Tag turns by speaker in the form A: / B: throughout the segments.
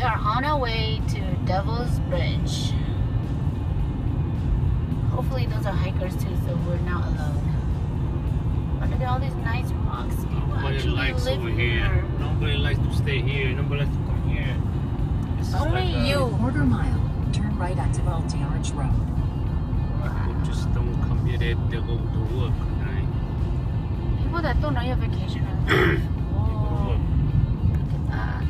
A: are on our way to Devil's Bridge. Hopefully those are hikers too, so we're not alone. But look at all these nice rocks. People
B: Nobody
A: actually
B: likes
A: live
B: over
A: here.
B: here. Nobody likes to stay here. Nobody likes to come here. This is
A: Only
B: like
A: you.
C: Quarter mile. Turn right at Devalti Arch Road.
B: People just don't come here. They go to work. Right?
A: People that don't know your vacation are like, whoa, look at that.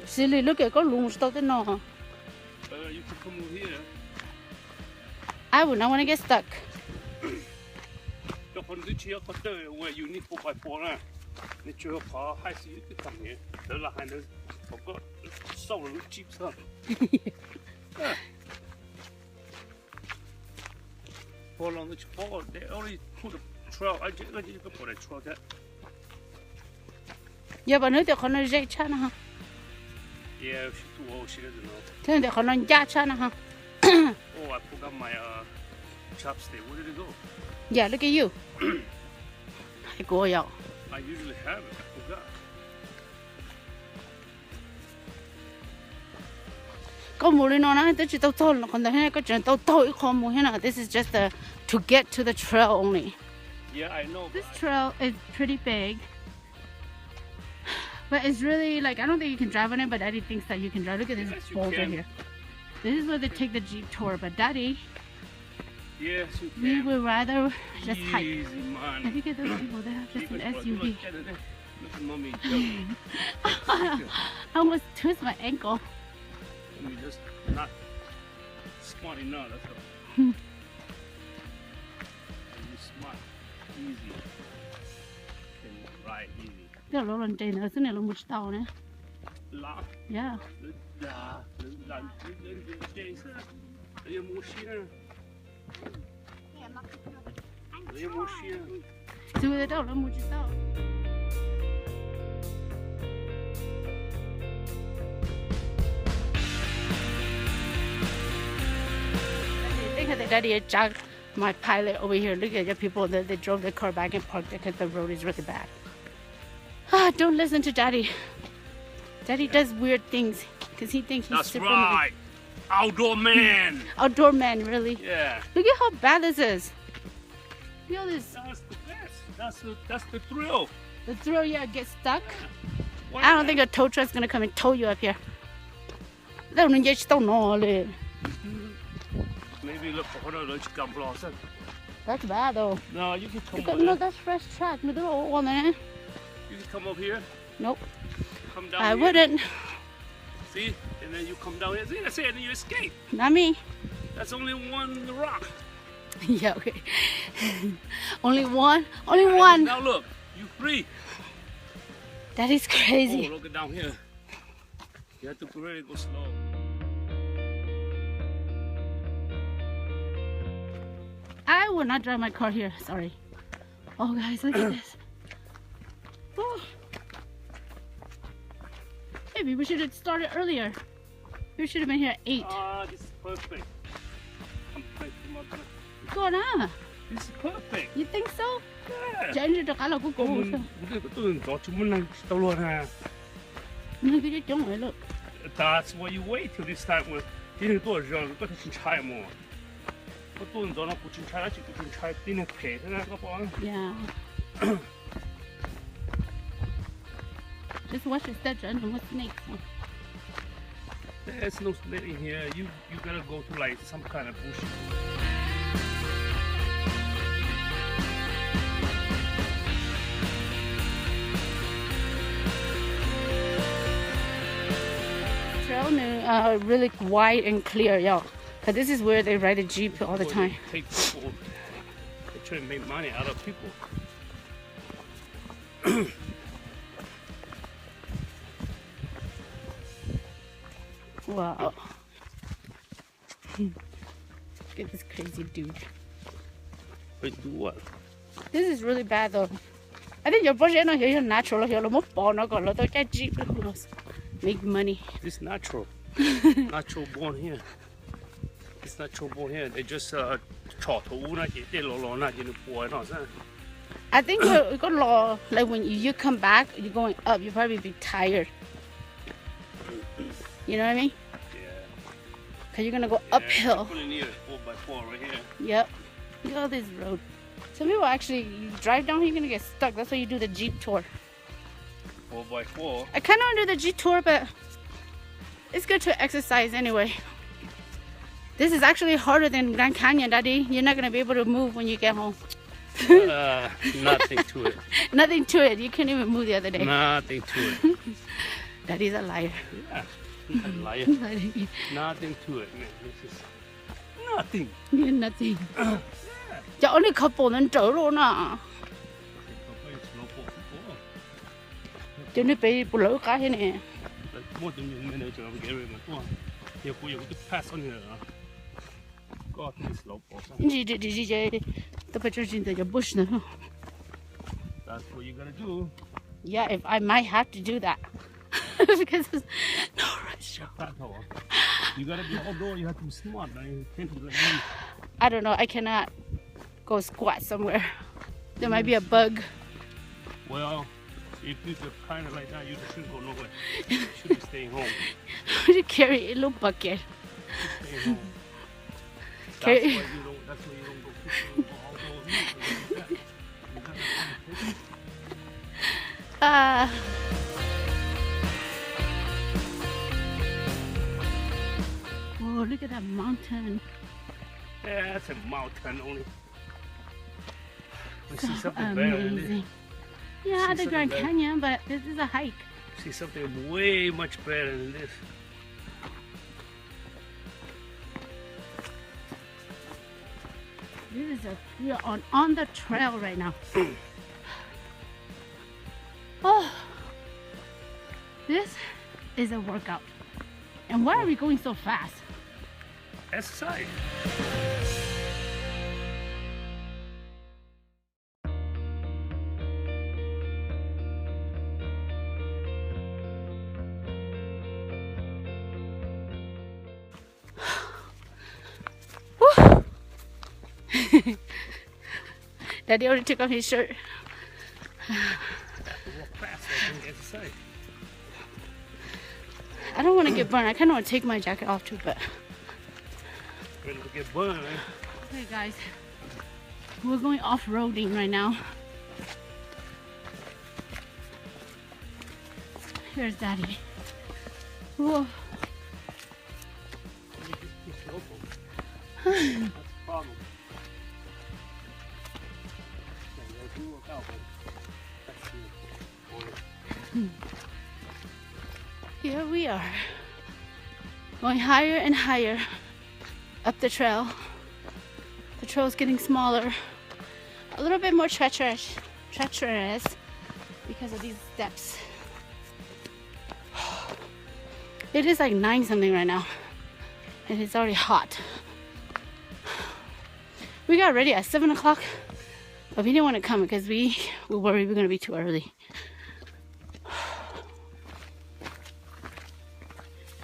A: Silly, look at go loose to the no.
B: You can come over here.
A: I would not want to get stuck.
B: Where you need 4x4 啦，你最好爬開始啲咁嘢，你嗱係你嗰個收落去接上。For long as fall, they only put a trail. I just put a trail there.
A: Yeah, but no, they're gonna reject China, huh?
B: Yeah, she's too old. She doesn't know.
A: Then they're gonna get China, huh?
B: Oh, I forgot my chopstick. Where did it go?
A: Yeah, look at you. I go out.
B: I usually have it. I forgot.
A: This is just to get to the trail only.
B: Yeah, I know.
A: This trail is pretty big. But it's really like, I don't think you can drive on it, but Daddy thinks that you can drive. Look at this boulder here. This is where they take the Jeep tour, but Daddy,
B: yes, you can.
A: we would rather just hike.
B: Easy, man.
A: And look at those people, they have just an SUV.
B: Look at mommy.
A: I almost twist my ankle.
B: Mommy just not smart enough. That's all. You smart, easy, and ride easy.
A: 这老人真的是那种不知道呢。
B: La,
A: Yeah.
B: la, Jason, je moesje. Je moesje.
A: 是不是到人不知道？ Look at the daddy jacked my pilot over here. Look at the people that they drove the car back and parked it because the road is really bad. Ah, don't listen to daddy. Daddy does weird things because he thinks he's
B: That's
A: super
B: right. Outdoor man.
A: outdoor man, really.
B: Yeah.
A: Look at how bad this is. Look at this.
B: That's the best. That's the thrill.
A: The throw you get stuck.
B: Why
A: I don't
B: not?
A: think a tow truck's gonna come and tow you up here. Don't know.
B: Maybe look for one of those gun blossom.
A: That's bad though.
B: No, you can come
A: Because,
B: over
A: no,
B: here.
A: that's fresh track. No, don't know.
B: You can come up here.
A: Nope.
B: Come down
A: I
B: here.
A: wouldn't.
B: See? And then you come down here. See, that's it. And then you escape.
A: Not me.
B: That's only one rock.
A: Yeah, okay. Only one? Only one.
B: Now look. You free.
A: That is
B: Oh,
A: crazy.
B: look at down here. You have to really go slow.
A: I would not drive my car here. Sorry. Oh, guys, look at this. Oh. Maybe we should have started earlier. We should have been here at 8.
B: Ah, this is perfect.
A: Go on.
B: This is perfect.
A: You think so?
B: Yeah.
A: Change the color. Go. Look.
B: That's why you wait till this time. Well, you do it wrong. But it's try more. But don't try to try to pay.
A: Yeah. Just watch your step, John. No snakes.
B: There's no snake in here. You gotta go to like some kind of bush.
A: Trail really wide and clear, yeah. Cause this is where they ride a Jeep all the time.
B: Take people. They try to make money out of people.
A: Wow. Look at this crazy dude.
B: Wait, do what?
A: This is really bad though. I think your budget no here natural here lo mo born no go lo to cheap who knows. Make money.
B: It's natural. Natural born here. It's natural born here. They just chop
A: I think we're gonna like when you come back, you're going up, you probably be tired. You know what I mean?
B: Yeah.
A: Cause you're gonna go uphill.
B: Really near 4x4 right here.
A: Yep. Look at this road. Some people actually you drive down here, you're gonna get stuck. That's why you do the Jeep tour.
B: 4x4.
A: I kind of want to do the Jeep tour, but it's good to exercise anyway. This is actually harder than Grand Canyon, Daddy. You're not gonna be able to move when you get home.
B: Nothing to it.
A: Nothing to it. You couldn't even move the other day.
B: Nothing to it.
A: Daddy's a liar.
B: Yeah, a liar. Nothing to it, man. This is nothing.
A: Yeah, nothing. Chỉ only couple nên trở luôn à. Cho nên bị lỡ cái thế này.
B: More than a minute to get rid of my you could pass on here. God, this slow person.
A: The pictures in the bush now.
B: That's what you gotta do.
A: Yeah, if I might have to do that. Because there's no restaurant.
B: You gotta be outdoor, you have to be smart. You can't be like me.
A: I don't know, I cannot go squat somewhere. There might be a bug.
B: Well, if you're kind of like that, you shouldn't go nowhere. You should be staying home.
A: You carry a little bucket.
B: Stay home. That's why you don't go fishing. You go outdoors.
A: Oh, look at that mountain.
B: Yeah, that's a mountain only. We
A: So
B: see something better than this.
A: amazing. Yeah, the Grand Canyon, but this is a hike.
B: See something way much better than this.
A: We are on the trail right now. Oh, this is a workout. And why are we going so fast?
B: Exercise.
A: Daddy already took off his shirt.
B: Walk fast so I can exercise.
A: I don't want to get burned. I kind of want to take my jacket off too, but...
B: We're gonna get burned, man.
A: Hey guys, we're going off-roading right now. Here's Daddy. Whoa.
B: That's the problem.
A: Here we are, going higher and higher up the trail. The trail is getting smaller, a little bit more treacherous because of these steps. It is like 9 something right now, and it's already hot. We got ready at 7 o'clock, but we didn't want to come because we were worried we were going to be too early.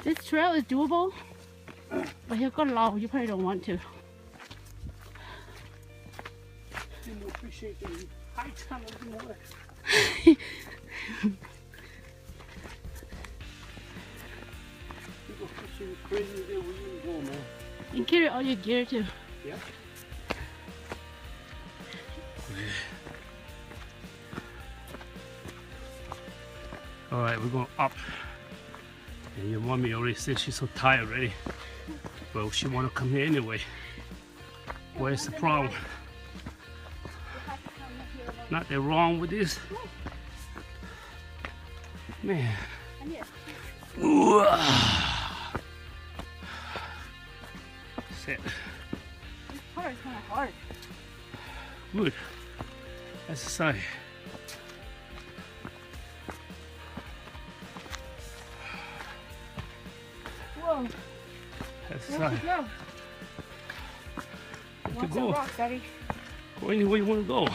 A: This trail is doable, but you've got low. You probably don't want to.
B: You appreciate the high time of the water. You go fishing crazy there where you go, man.
A: And carry all your gear too.
B: Yeah. All right, we're going up. And your mommy already said she's so tired already. Well, she want to come here anyway. Where's the problem? Nothing wrong with this. Man. Sit.
A: This part is kind of hard.
B: Good. Exercise.
A: Whoa.
B: Exercise.
A: Go.
B: You
A: What's
B: go.
A: the rock, Daddy?
B: Go anywhere you want to go.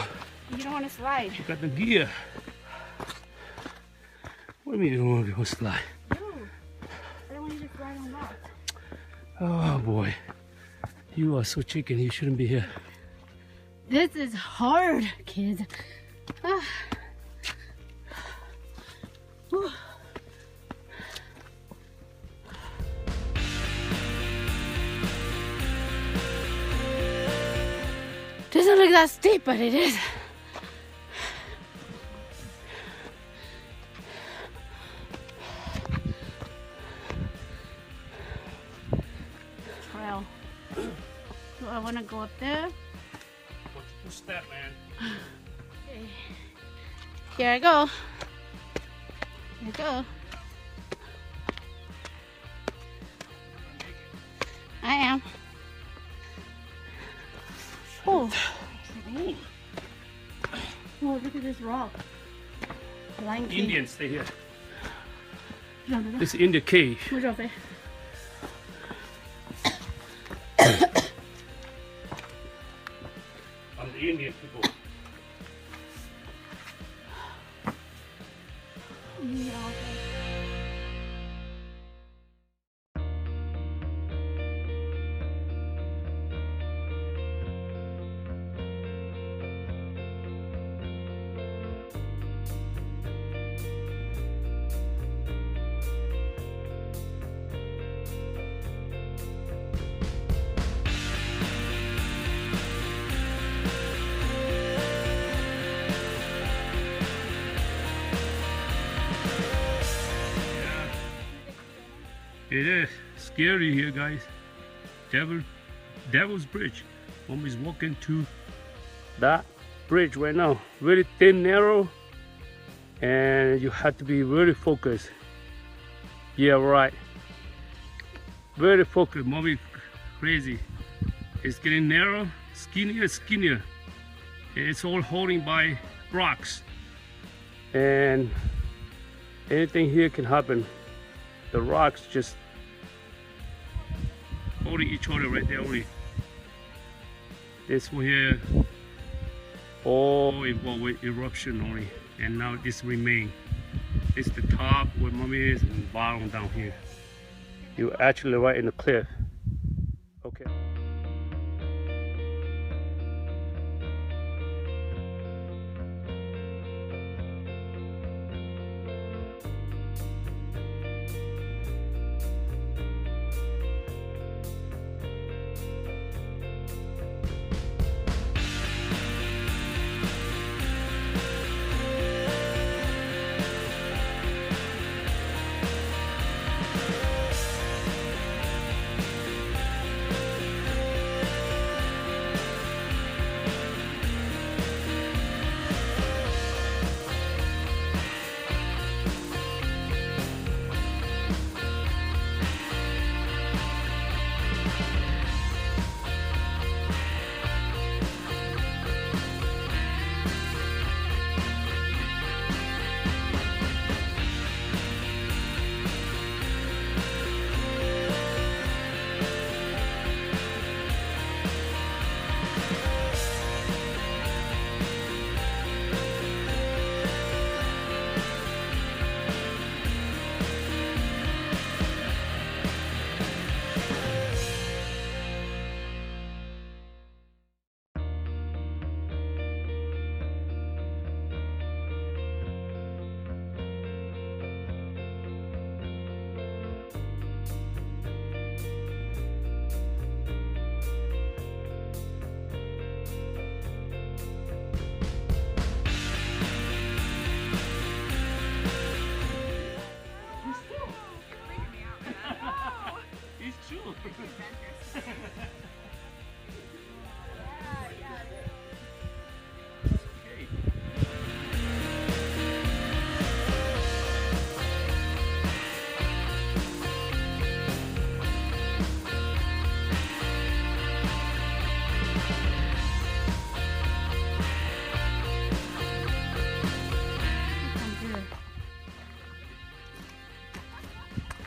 A: You don't want to slide.
B: You got the gear. What do you mean you don't want to go slide?
A: No. I don't want you to slide on rocks.
B: Oh boy. You are so chicken, you shouldn't be here.
A: This is hard, kids. Ah. Whew. Doesn't look that steep, but it is. Trail. Do I want to go up there?
B: What's that, man?
A: Okay. Here I go. Here I go. I am. Oh. Oh, look at this rock. Lion King.
B: Indians, stay here.
A: No, no, no.
B: This is Indian cave.
A: Much of it.
B: Of the Indian people.
A: Yeah, okay.
B: It is scary here, guys. Devil's Bridge. Mommy's walking to that bridge right now. Very thin, narrow, and you have to be very focused. Yeah, right. Very focused. Mommy, crazy. It's getting narrow, skinnier. It's all holding by rocks, and anything here can happen. The rocks just holding each other right there only. This one here, all involved with eruption only. And now this remain. This is the top where mommy is and bottom down here. You're actually right in the cliff. Okay.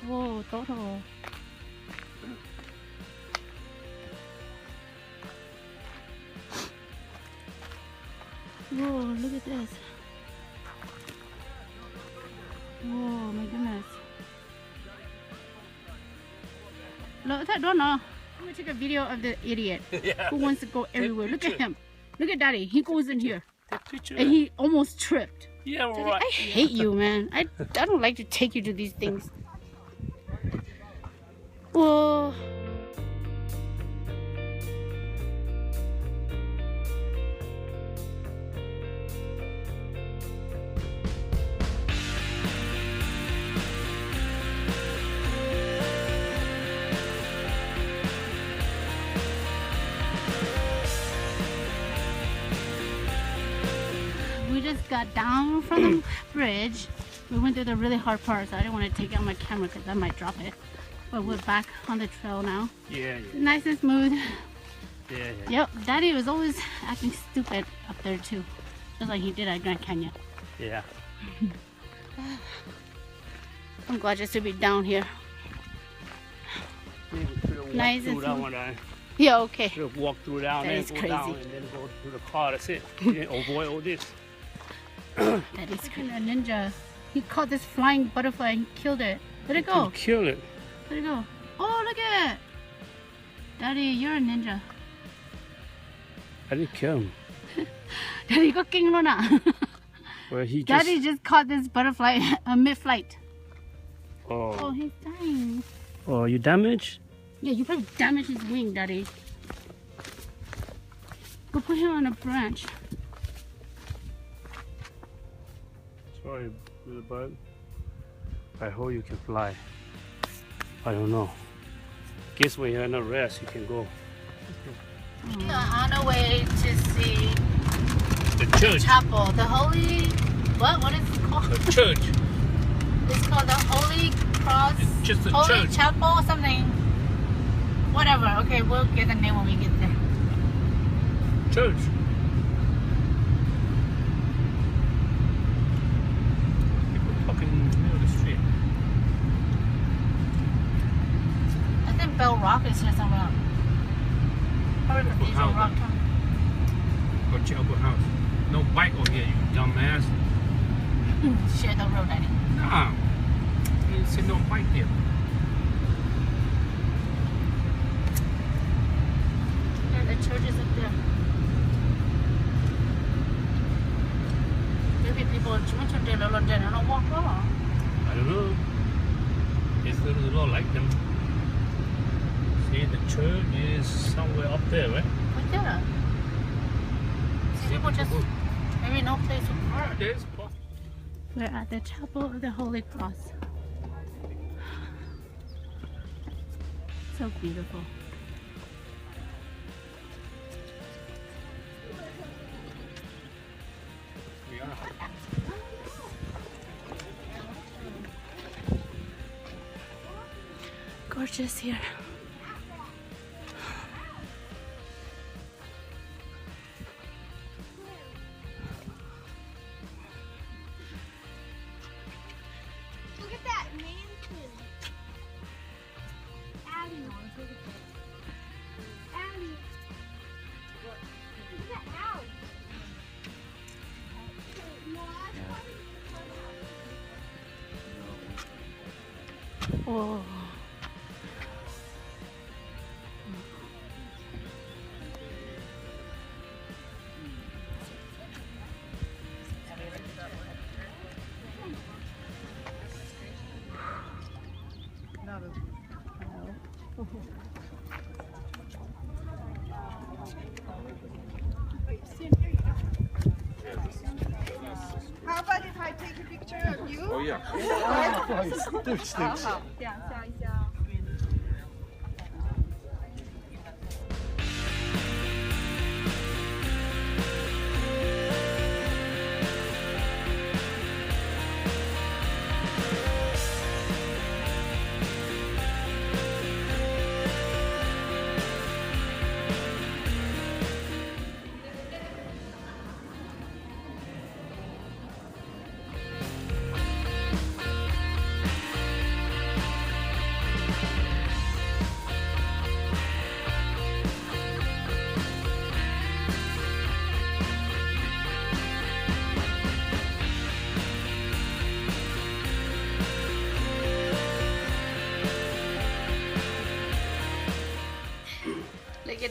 A: Whoa, total. Whoa, look at this. Whoa, my goodness. Look, I don't know. I'm gonna take a video of the idiot who wants to go everywhere. Look at him. Look at Daddy. He goes in here. And he almost tripped.
B: Yeah,
A: Daddy,
B: right.
A: I hate you, man. I don't like to take you to these things. Whoa. We just got down from the bridge. We went through the really hard part, so I didn't want to take out my camera because I might drop it. But we're back on the trail now.
B: Yeah,
A: Nice and smooth.
B: yeah.
A: Yep, Daddy was always acting stupid up there too. Just like he did at Grand Canyon.
B: Yeah.
A: I'm glad just to be down here. Nice and smooth. Yeah, okay.
B: Should have walked through down
A: That
B: there,
A: is
B: go
A: crazy.
B: down, and then go to the car. That's it. You didn't avoid all this.
A: That is kind of ninja. He caught this flying butterfly and killed it. Let it go.
B: Kill it.
A: Let it go. Oh, look at it. Daddy, you're a ninja.
B: I didn't kill him.
A: Daddy, go king Luna.
B: Well, he just.
A: Daddy just caught this butterfly mid-flight. Oh,
B: Oh.
A: he's dying.
B: Oh, you damaged?
A: Yeah, you probably damaged his wing, Daddy. Go put him on a branch.
B: Sorry, little bird. I hope you can fly. I don't know. Guess when you're in a rest, you can go.
A: On our way to see
B: The church.
A: chapel, the holy. What is it called?
B: The church.
A: It's called the Holy Cross.
B: It's just a
A: Holy
B: church.
A: Chapel or something. Whatever. Okay, we'll get the name when we get there.
B: Church. People talking in the middle of the street.
A: I think Bell Rock is here somewhere. Probably Cathedral
B: Wow.
A: Rock.
B: Go check out the house. No bike over here, you dumbass.
A: Share the road, Daddy.
B: Nah. You didn't sit no bike here.
A: Yeah, the church is up there. Maybe people went to the London and walk along.
B: I don't know. It's a little like them. See, the church is somewhere up there, right?
A: Right there. See, people just maybe no place to park.
B: Ah, there's.
A: We're at the Chapel of the Holy Cross. So beautiful. Gorgeous here.
D: Look at that mansion. Abby. Abby. Look at that house.
A: Oh.
D: How about if I take a picture of you?
E: Oh yeah.
D: 好，这样笑一笑。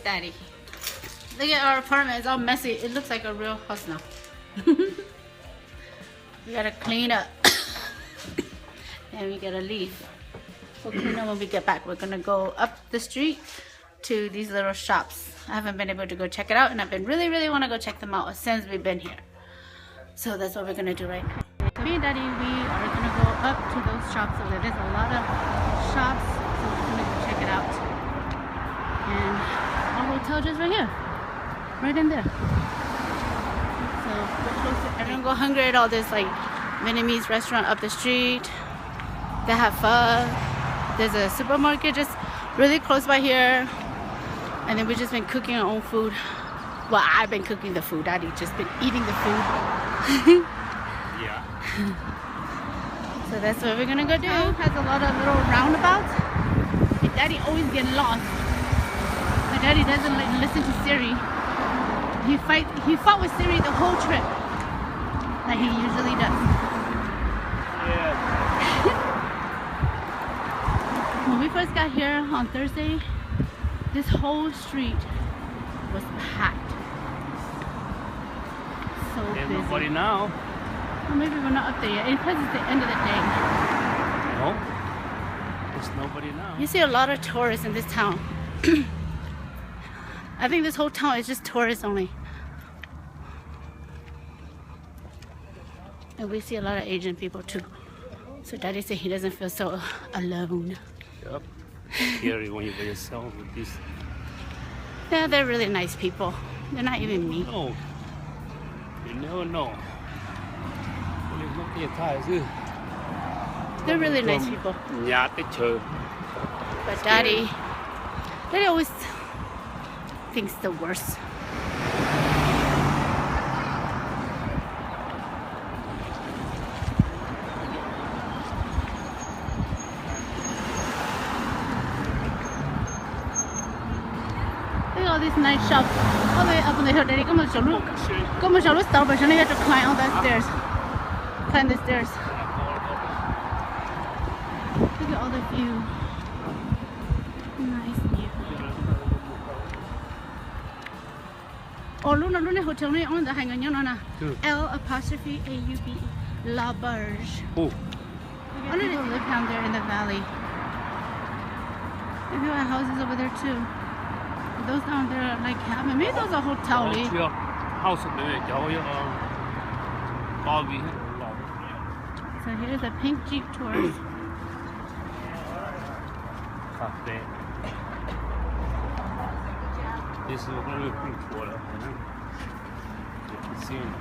A: at Daddy. Look at our apartment. It's all messy. It looks like a real house now. We gotta clean up. And we gotta leave. We'll clean up when we get back. We're gonna go up the street to these little shops. I haven't been able to go check it out, and I've been really want to go check them out since we've been here. So that's what we're gonna do right now. Me and Daddy, we are gonna go up to those shops over there. There's a lot of shops, so we're gonna go check it out. And our hotel just right here, right in there. So we're close to. I don't go hungry at all. There's like Vietnamese restaurant up the street. They have pho. There's a supermarket just really close by here. And then we've just been cooking our own food. Well, I've been cooking the food. Daddy just been eating the food.
B: Yeah.
A: So that's what we're gonna go do. It has a lot of little roundabouts. My Daddy always gets lost. My Daddy doesn't like listen to Siri. He fought with Siri the whole trip, like he usually does.
B: Yeah.
A: When we first got here on Thursday, this whole street was packed. So
B: There's
A: busy.
B: nobody now.
A: Well, maybe we're not up there yet. Because it's the end of the day.
B: No. There's nobody now.
A: You see a lot of tourists in this town. I think this whole town is just tourists only. And we see a lot of Asian people too. So Daddy said he doesn't feel so alone.
B: Yep. Scary when you're by yourself with this.
A: Yeah, they're really nice people. They're not even mean.
B: No. You never know.
A: They're really nice people.
B: Nhà tới chơi.
A: But Daddy always thinks the worst. Look at all these nice shops all the way up on the hill. Daddy, come on, Starbucks. And you have to climb all that stairs. Climb the stairs. Look at all the view. Nice view. Oh, Luna hotel này on the hang on na. L''AUB La Berge.
B: Oh.
A: I don't even live down there in the valley. Maybe our house is over there too. Those down there are like cabin. Maybe those are hotel.
B: House of the Bobby.
A: So here's a pink Jeep tourist.
B: Cafe. This is a really pink tour. You can see it.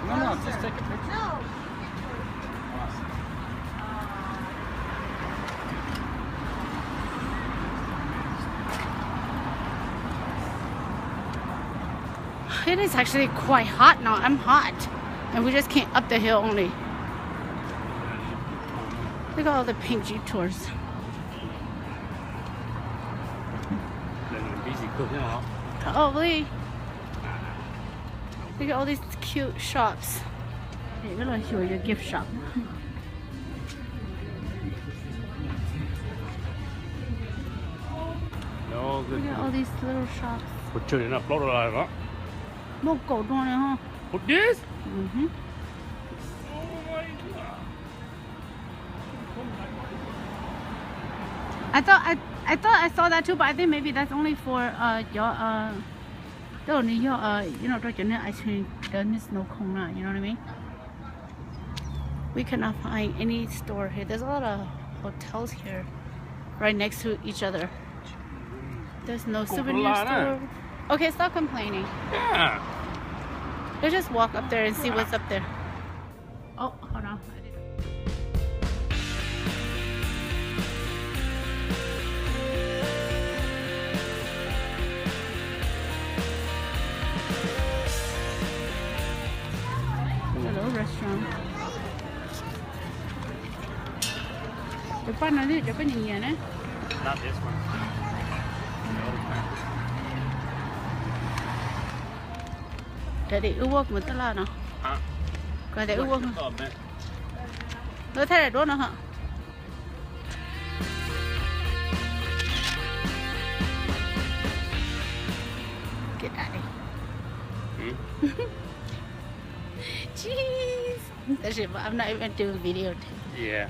B: No, just take a picture.
D: No.
A: It is actually quite hot now. I'm hot. And we just came up the hill only. Look at all the pink Jeep tours. Probably. Look at all these cute shops. Hey, we're going to show you a gift shop. Look at all these little shops.
B: Put it in a floor alive,
A: Một cổ đồ này ha.
B: Put this?
A: I thought I saw that too, but I think maybe that's only for your you know, ice cream. There's no cone, you know what I mean? We cannot find any store here. There's a lot of hotels here, right next to each other. There's no souvenir store. Okay, stop complaining.
B: Yeah.
A: Let's just walk up there and see what's up there. Oh, hold on. Hello, restaurant. Depan nanti depan nyanyian eh?
B: Not this one.
A: Để uống một tala nào.
B: Hả?
A: Coi để uống. Nó thế này đúng không hả? Get Daddy.
B: Hmm?
A: Jeez. That's it, but I'm not even doing video.
B: Yeah.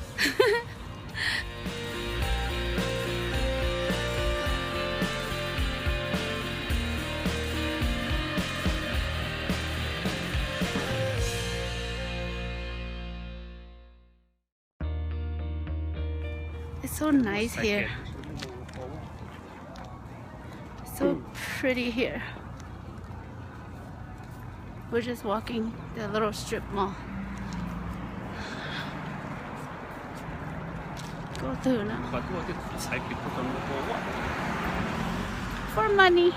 A: It's so nice here. So pretty here. We're just walking the little strip mall. Go through now. For money.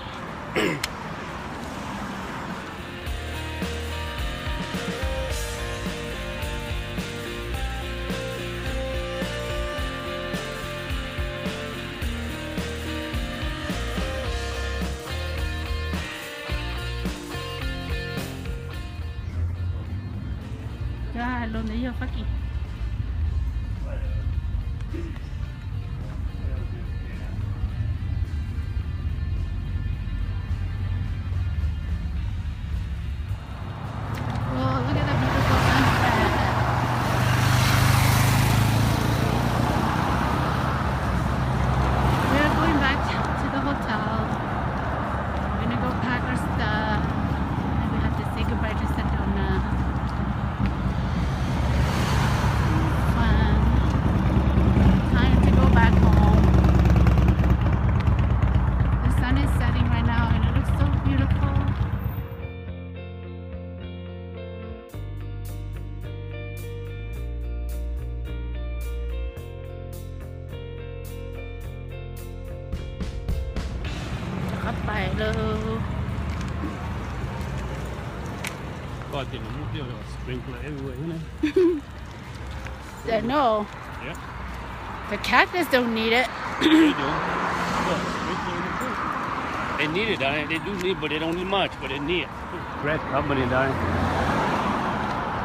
A: God, donde yo aquí. Oh, look at the beautiful sunset. We're going back to the hotel. We're gonna go pack our stuff. And we have to say goodbye to Sedona. Fun. Time to go back home. The sun is setting right now and it looks so beautiful.
B: God, they remove the sprinkler everywhere, you know?
A: No,
B: Yeah.
A: the cactus don't need it.
B: They do. Look, sprinkler in the pool. They need it, darling. They do need, but they don't need much, but they need it. Bread company, darling.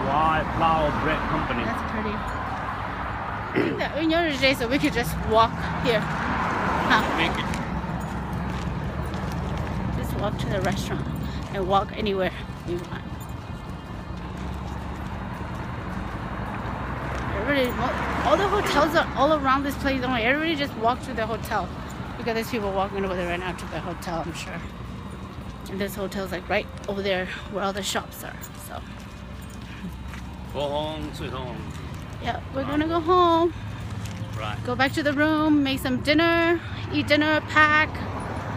B: Why flour bread company?
A: That's pretty. I think that in your day, so we could just walk here. Huh?
B: Make it.
A: Just walk to the restaurant and walk anywhere we want. Everybody, all the hotels are all around this place. Don't worry, everybody just walk to the hotel. Look at these people walking over there right now to the hotel, I'm sure. And this hotel's like right over there where all the shops are. So,
B: Go home, sweet home.
A: yeah, we're gonna go home.
B: Right.
A: Go back to the room, make some dinner, eat dinner, pack.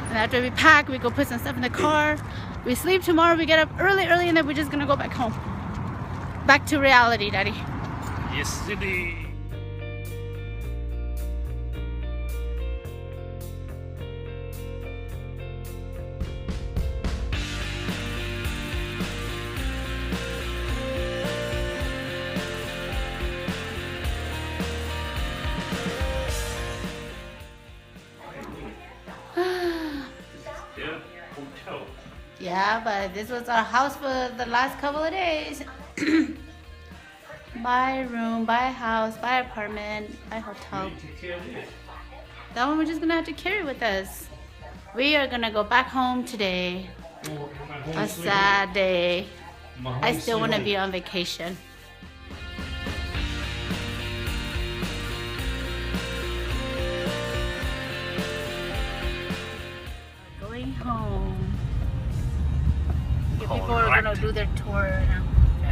A: And after we pack, we go put some stuff in the car. We sleep tomorrow, we get up early, and then we're just gonna go back home. Back to reality, Daddy.
B: Yes, city.
A: Yeah, but this was our house for the last couple of days. Buy room, buy house, buy apartment, buy hotel. That one we're just gonna have to carry with us. We are gonna go back home today. A sad day. I still wanna be on vacation. Going home. People are gonna do their tour now.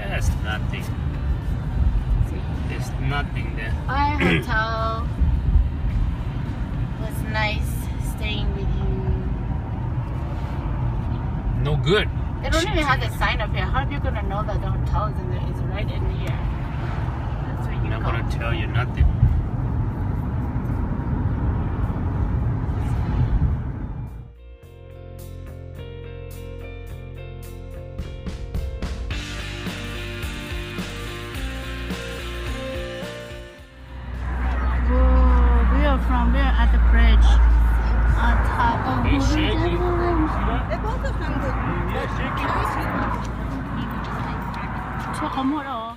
B: That's nothing.
A: See.
B: There's nothing there.
A: Our hotel was nice staying with you.
B: No good.
A: They don't even have the sign up here. How are you gonna know that the hotel is is right in here? That's where you
B: I'm not
A: go.
B: gonna tell you nothing.
A: We're at the bridge on top of
B: It's shaky.
A: the room.
D: They both are hungry.
B: Yeah, shaky.
A: 저 어머러.